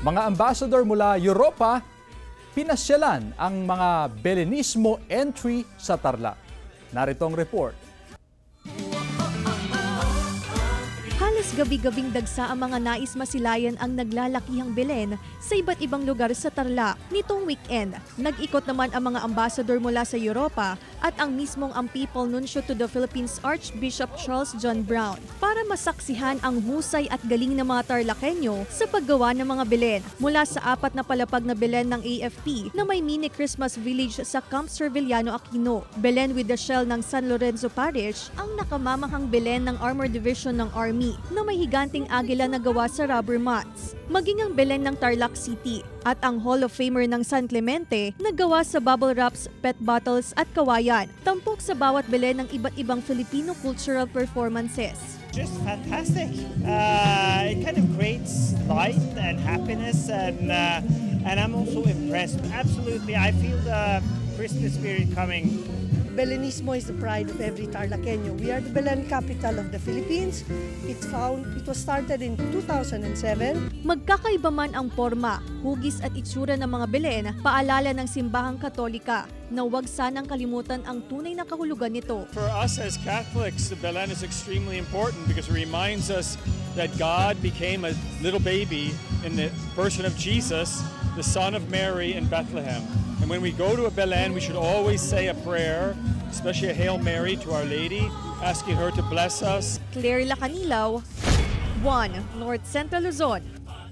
Mga ambassador mula Europa, pinasyalan ang mga Belenismo entry sa Tarlac. Narito ang report. Halos gabi-gabing dagsa ang mga nais masilayan ang naglalakihang Belen sa iba't ibang lugar sa Tarlac. Nitong weekend, nag-ikot naman ang mga ambassador mula sa Europa at ang mismong ang Papal Nuncio to the Philippines Archbishop Charles John Brown para masaksihan ang husay at galing ng mga Tarlakenyo sa paggawa ng mga Belen. Mula sa 4 na palapag na Belen ng AFP na may mini Christmas village sa Camp Serviliano Aquino, Belen with the shell ng San Lorenzo Parish, ang nakamamahang Belen ng Armored Division ng Army na may higanting agila na gawa sa rubber mats, maging ang Belen ng Tarlac City at ang Hall of Famer ng San Clemente na gawa sa bubble wraps, pet bottles at kawayan, tampok sa bawat Belen ng iba't ibang Filipino cultural performances. Just fantastic. It kind of creates light and happiness, and I'm also impressed. Absolutely, I feel the Christmas spirit coming. Belenismo is the pride of every Tarlakenyo. We are the Belen capital of the Philippines. It was started in 2007. Magkakaiba man ang forma, hugis at itsura ng mga Belen, paalala ng simbahang Katolika na huwag sanang kalimutan ang tunay na kahulugan nito. For us as Catholics, the Belen is extremely important because it reminds us that God became a little baby in the person of Jesus, the son of Mary in Bethlehem. And when we go to a Belen, we should always say a prayer, especially a Hail Mary to Our Lady, asking her to bless us. Claire Lacanilaw, 1 North Central Luzon.